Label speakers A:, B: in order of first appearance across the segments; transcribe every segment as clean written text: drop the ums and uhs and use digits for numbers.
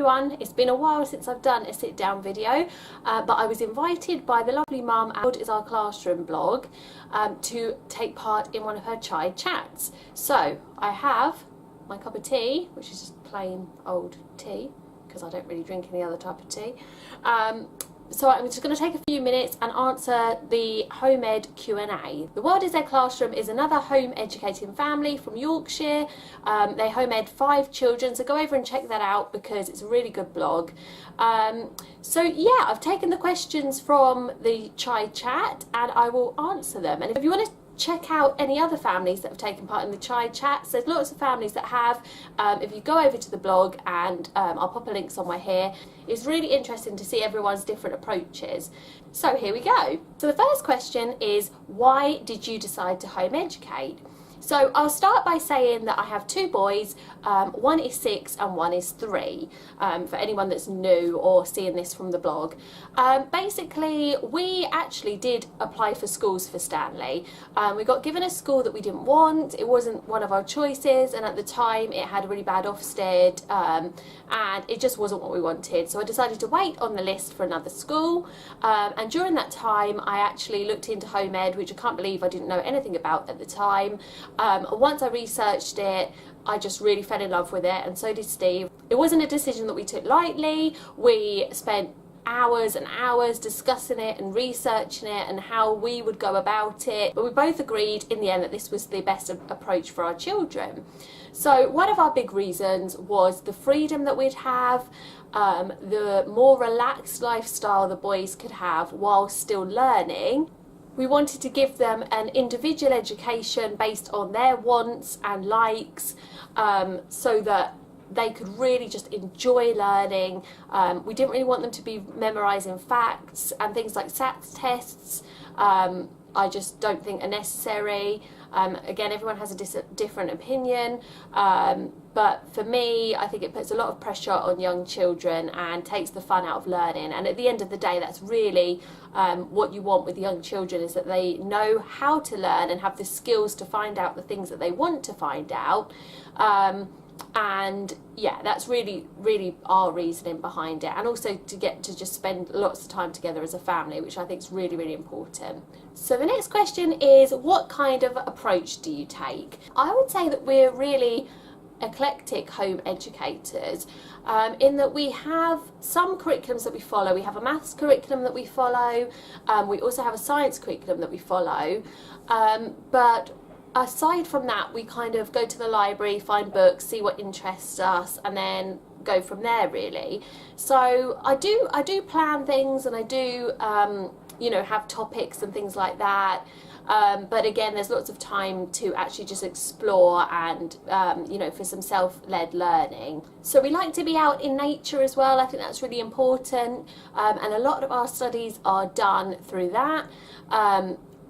A: everyone, it's been a while since I've done a sit down video, but I was invited by the lovely mum at Is Our Classroom blog to take part in one of her chai chats. So I have my cup of tea, which is just plain old tea, because I don't really drink any other type of tea. So I'm just going to take a few minutes and answer the home ed Q&A. The World Is Their Classroom is another home educating family from Yorkshire. They home ed 5 children, so go over and check that out because it's a really good blog. So yeah, I've taken the questions from the chai chat and I will answer them. And if you want to check out any other families that have taken part in the chai chats, there's lots of families that have. If you go over to the blog, and I'll pop a link somewhere here, it's really interesting to see everyone's different approaches. So here we go. So the first question is, why did you decide to home educate? So I'll start by saying that I have 2 boys, one is 6 and one is 3, for anyone that's new or seeing this from the blog. Basically, we actually did apply for schools for Stanley. We got given a school that we didn't want, it wasn't one of our choices, and at the time it had a really bad Ofsted, and it just wasn't what we wanted. So I decided to wait on the list for another school, and during that time I actually looked into home ed, which I can't believe I didn't know anything about at the time. Once I researched it, I just really fell in love with it, and so did Steve. It wasn't a decision that we took lightly. We spent hours and hours discussing it and researching it and how we would go about it, but we both agreed in the end that this was the best approach for our children. So one of our big reasons was the freedom that we'd have, the more relaxed lifestyle the boys could have while still learning. We wanted to give them an individual education based on their wants and likes, so that they could really just enjoy learning. We didn't really want them to be memorising facts and things like SATs tests. I just don't think are necessary. Again, everyone has a different opinion, but for me, I think it puts a lot of pressure on young children and takes the fun out of learning. And at the end of the day, that's really what you want with young children, is that they know how to learn and have the skills to find out the things that they want to find out. And yeah, that's really our reasoning behind it, and also to get to just spend lots of time together as a family, which I think is really important. So the next question is, what kind of approach do you take? I would say that we're really eclectic home educators, in that we have some curriculums that we follow. We have a maths curriculum that we follow, we also have a science curriculum that we follow, but aside from that, we kind of go to the library, find books, see what interests us, and then go from there, really. So I do plan things, and I do you know, have topics and things like that, but again, there's lots of time to actually just explore and you know, for some self-led learning. So we like to be out in nature as well. I think that's really important, and a lot of our studies are done through that,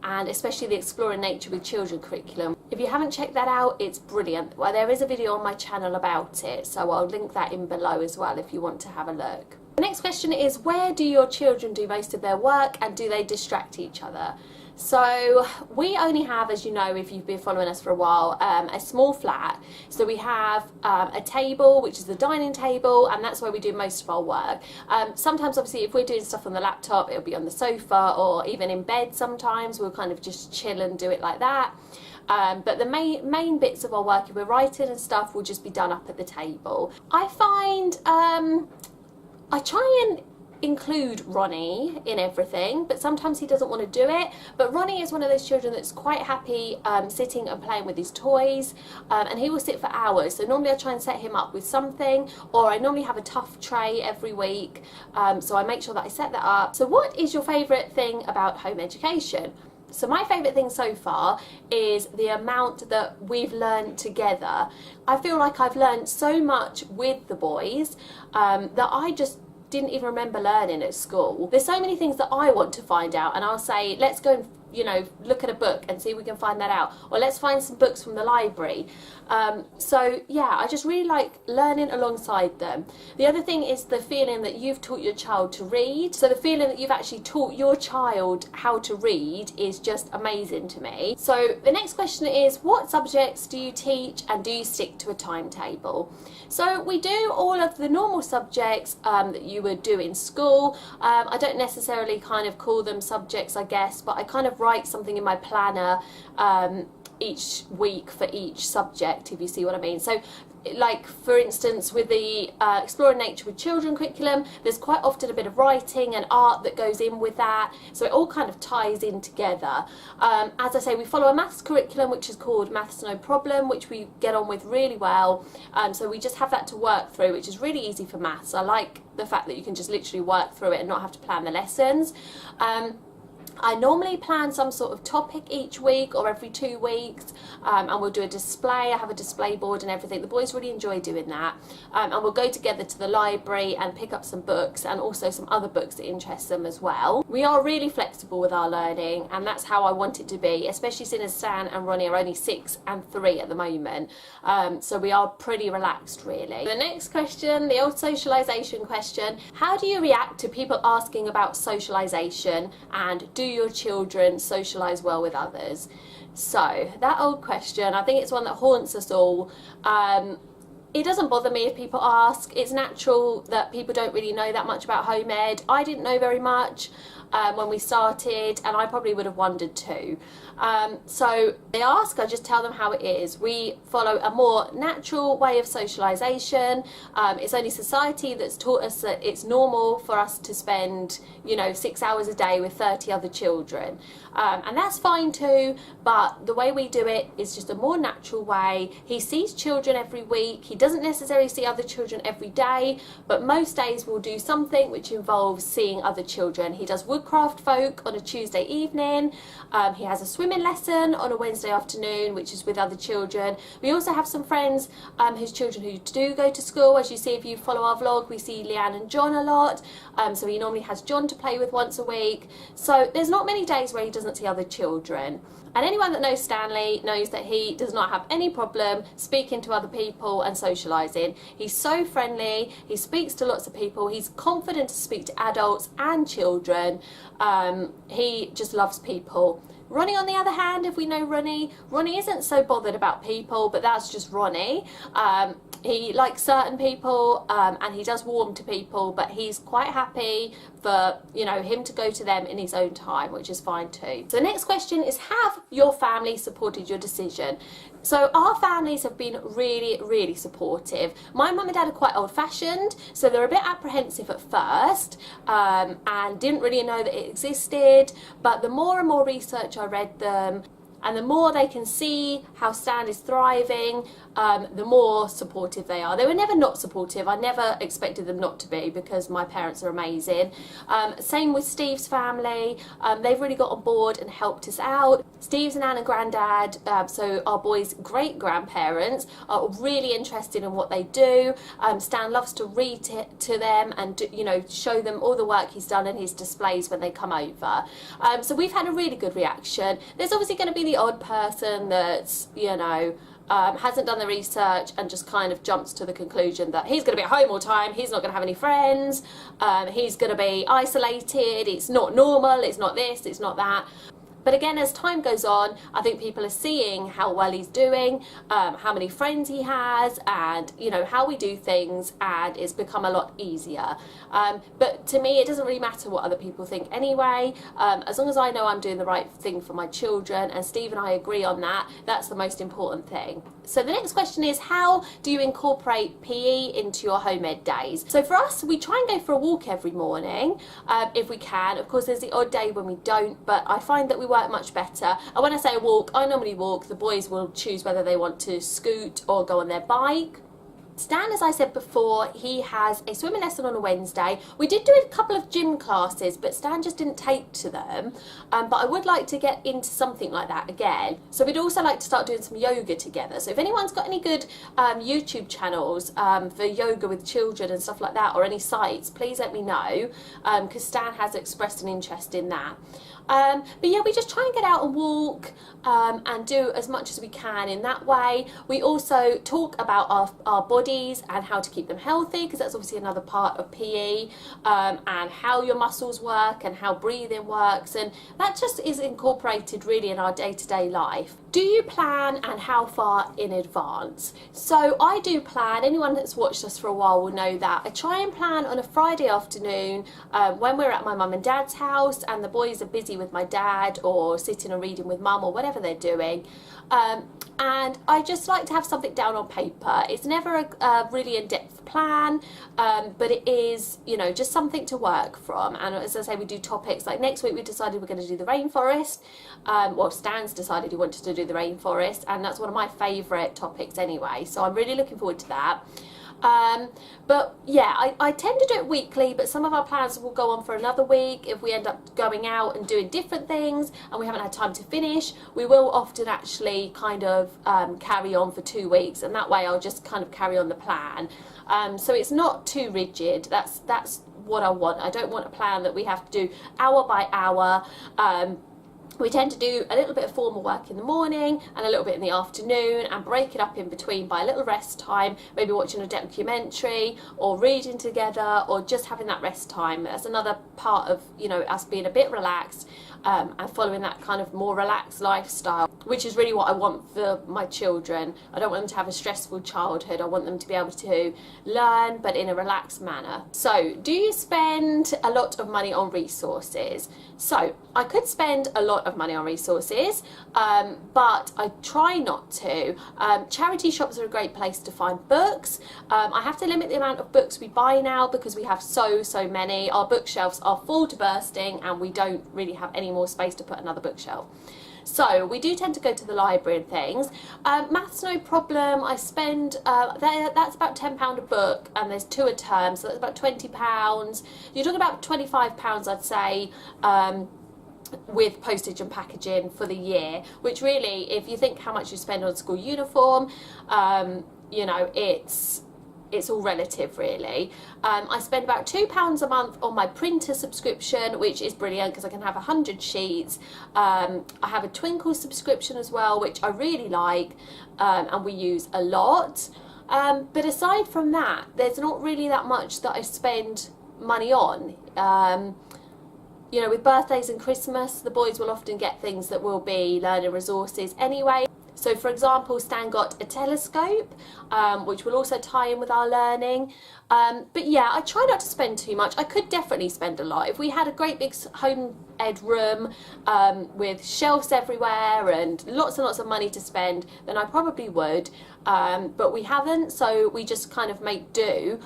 A: and especially the Exploring Nature with Children curriculum. If you haven't checked that out, it's brilliant. Well, there is a video on my channel about it, so I'll link that in below as well if you want to have a look. The next question is, where do your children do most of their work, and do they distract each other? So we only have, as you know if you've been following us for a while, a small flat. So we have a table, which is the dining table, and that's where we do most of our work. Sometimes, obviously, if we're doing stuff on the laptop, it'll be on the sofa, or even in bed sometimes. We'll kind of just chill and do it like that. But the main bits of our work, if we're writing and stuff, will just be done up at the table. I find I try and include Ronnie in everything, but sometimes he doesn't want to do it. But Ronnie is one of those children that's quite happy sitting and playing with his toys, and he will sit for hours. So normally I try and set him up with something, or I normally have a tough tray every week, so I make sure that I set that up. So what is your favourite thing about home education? So my favourite thing so far is the amount that we've learned together. I feel like I've learned so much with the boys that I just didn't even remember learning at school. There's so many things that I want to find out, and I'll say, let's go and you know, look at a book and see if we can find that out, or let's find some books from the library. So yeah, I just really like learning alongside them. The other thing is the feeling that you've taught your child to read. So the feeling that you've actually taught your child how to read is just amazing to me. So the next question is, what subjects do you teach and do you stick to a timetable? So we do all of the normal subjects that you would do in school. I don't necessarily kind of call them subjects, I guess, but I kind of write something in my planner each week for each subject, if you see what I mean. So like for instance with the Exploring Nature with Children curriculum, there's quite often a bit of writing and art that goes in with that, so it all kind of ties in together. As I say, we follow a maths curriculum which is called Maths No Problem, which we get on with really well, so we just have that to work through, which is really easy for maths. I like the fact that you can just literally work through it and not have to plan the lessons. I normally plan some sort of topic each week or every 2 weeks, and we'll do a display. I have a display board and everything. The boys really enjoy doing that, and we'll go together to the library and pick up some books and also some other books that interest them as well. We are really flexible with our learning, and that's how I want it to be, especially since Stan and Ronnie are only 6 and 3 at the moment, so we are pretty relaxed really. The next question, the old socialisation question: how do you react to people asking about socialisation, and do your children socialise well with others? So that old question, I think it's one that haunts us all. It doesn't bother me if people ask. It's natural that people don't really know that much about home ed. I didn't know very much when we started, and I probably would have wondered too. So they ask, I just tell them how it is. We follow a more natural way of socialisation. It's only society that's taught us that it's normal for us to spend, you know, 6 hours a day with 30 other children. And that's fine too, but the way we do it is just a more natural way. He sees children every week. He doesn't necessarily see other children every day, but most days we'll do something which involves seeing other children. He does woodcraft folk on a Tuesday evening. He has a swimming lesson on a Wednesday afternoon, which is with other children. We also have some friends whose children who do go to school. As you see if you follow our vlog, we see Leanne and John a lot, so he normally has John to play with once a week. So there's not many days where he doesn't see other children. And anyone that knows Stanley knows that he does not have any problem speaking to other people and socialising. He's so friendly, he speaks to lots of people, he's confident to speak to adults and children. He just loves people. Ronnie, on the other hand, if we know Ronnie isn't so bothered about people, but that's just Ronnie. He likes certain people, and he does warm to people, but he's quite happy for, you know, him to go to them in his own time, which is fine too. So the next question is, have your family supported your decision? So our families have been really, really supportive. My mum and dad are quite old-fashioned, so they're a bit apprehensive at first, and didn't really know that it existed, but the more and more research I read them, and the more they can see how Stan is thriving, the more supportive they are. They were never not supportive. I never expected them not to be, because my parents are amazing. Same with Steve's family. They've really got on board and helped us out. Steve's nan and granddad, so our boys' great-grandparents, are really interested in what they do. Stan loves to read to them and, you know, show them all the work he's done in his displays when they come over. So we've had a really good reaction. There's obviously going to be the odd person that's, you know, hasn't done the research and just kind of jumps to the conclusion that he's going to be at home all the time, he's not going to have any friends, he's going to be isolated, it's not normal, it's not this, it's not that. But again, as time goes on, I think people are seeing how well he's doing, how many friends he has, and, you know, how we do things, and it's become a lot easier. But to me, it doesn't really matter what other people think anyway. As long as I know I'm doing the right thing for my children, and Steve and I agree on that, that's the most important thing. So the next question is, how do you incorporate PE into your home ed days? So for us, we try and go for a walk every morning, if we can. Of course, there's the odd day when we don't, but I find that we work much better. And when I say walk, I normally walk. The boys will choose whether they want to scoot or go on their bike. Stan, as I said before, he has a swimming lesson on a Wednesday. We did do a couple of gym classes, but Stan just didn't take to them. But I would like to get into something like that again. So we'd also like to start doing some yoga together. So if anyone's got any good YouTube channels for yoga with children and stuff like that, or any sites, please let me know, because Stan has expressed an interest in that. But yeah, we just try and get out and walk and do as much as we can in that way. We also talk about our bodies and how to keep them healthy, because that's obviously another part of PE, and how your muscles work and how breathing works, and that just is incorporated really in our day-to-day life. Do you plan, and how far in advance? So I do plan. Anyone that's watched us for a while will know that I try and plan on a Friday afternoon when we're at my mum and dad's house and the boys are busy with my dad or sitting and reading with mum or whatever they're doing. And I just like to have something down on paper. It's never a really in-depth plan, but it is, you know, just something to work from. And as I say, we do topics like next week we decided we're going to do the rainforest. Well, Stan's decided he wanted to do the rainforest, and that's one of my favourite topics anyway, so I'm really looking forward to that. But yeah, I tend to do it weekly, but some of our plans will go on for another week. If we end up going out and doing different things and we haven't had time to finish, we will often actually kind of carry on for 2 weeks, and that way I'll just kind of carry on the plan. So it's not too rigid. That's what I want. I don't want a plan that we have to do hour by hour. We tend to do a little bit of formal work in the morning and a little bit in the afternoon, and break it up in between by a little rest time, maybe watching a documentary or reading together or just having that rest time. That's another part of, you know, us being a bit relaxed and following that kind of more relaxed lifestyle, which is really what I want for my children. I don't want them to have a stressful childhood. I want them to be able to learn, but in a relaxed manner. So, do you spend a lot of money on resources? So, I could spend a lot of money on resources, but I try not to. Charity shops are a great place to find books. I have to limit the amount of books we buy now because we have so many. Our bookshelves are full to bursting and we don't really have any more space to put another bookshelf. So we do tend to go to the library and things. Maths, no problem. I spend, that's about £10 a book, and there's 2 a term, so that's about £20. You're talking about £25, I'd say, with postage and packaging for the year, which really, if you think how much you spend on school uniform, you know, it's all relative really. I spend about £2 a month on my printer subscription, which is brilliant because I can have 100 sheets. I have a Twinkle subscription as well, which I really like, and we use a lot. But aside from that, there's not really that much that I spend money on. You know, with birthdays and Christmas, the boys will often get things that will be learning resources anyway. So for example, Stan got a telescope, which will also tie in with our learning. But yeah, I try not to spend too much. I could definitely spend a lot. If we had a great big home ed room with shelves everywhere and lots of money to spend, then I probably would. But we haven't, so we just kind of make do.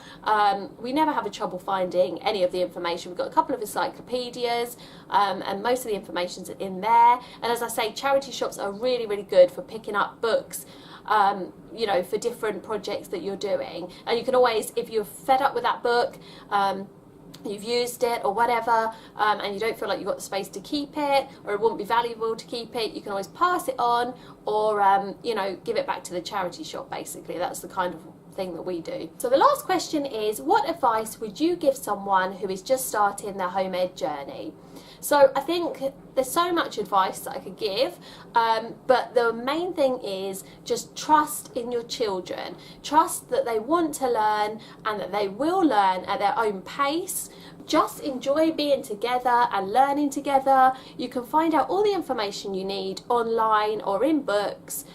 A: We never have a trouble finding any of the information. We've got a couple of encyclopedias, and most of the information's in there. And as I say, charity shops are really good for picking up books, you know, for different projects that you're doing. And you can always, if you're fed up with that book, you've used it or whatever, and you don't feel like you've got the space to keep it, or it wouldn't be valuable to keep it, you can always pass it on, or you know, give it back to the charity shop. Basically, that's the kind of thing that we do. So the last question is, what advice would you give someone who is just starting their home ed journey? So I think there's so much advice that I could give, but the main thing is just trust in your children. Trust that they want to learn and that they will learn at their own pace. Just enjoy being together and learning together. You can find out all the information you need online or in books.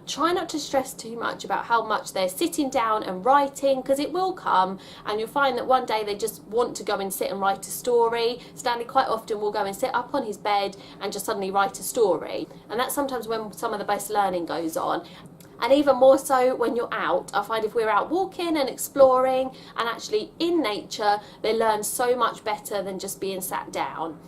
A: Try not to stress too much about how much they're sitting down and writing, because it will come and you'll find that one day they just want to go and sit and write a story. Stanley quite often will go and sit up on his bed and just suddenly write a story, and that's sometimes when some of the best learning goes on. And even more so when you're out. I find if we're out walking and exploring and actually in nature, they learn so much better than just being sat down.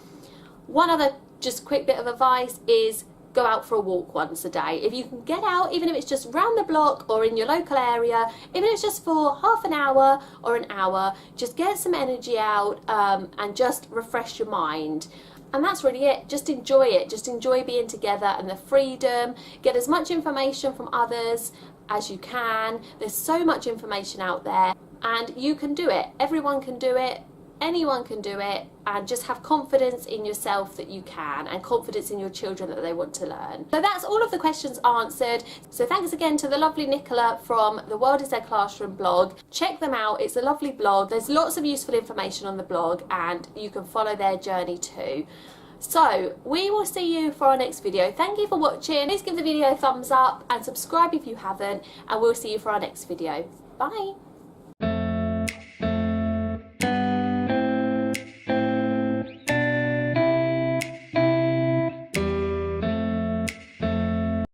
A: One other just quick bit of advice is go out for a walk once a day. If you can get out, even if it's just round the block or in your local area, even if it's just for half an hour or an hour, just get some energy out and just refresh your mind. And that's really it. Just enjoy it. Just enjoy being together and the freedom. Get as much information from others as you can. There's so much information out there and you can do it. Everyone can do it. Anyone can do it, and just have confidence in yourself that you can, and confidence in your children that they want to learn. So that's all of the questions answered. So thanks again to the lovely Nicola from the World is Their Classroom blog. Check them out, it's a lovely blog. There's lots of useful information on the blog and you can follow their journey too. So we will see you for our next video. Thank you for watching. Please give the video a thumbs up and subscribe if you haven't, and we'll see you for our next video. Bye.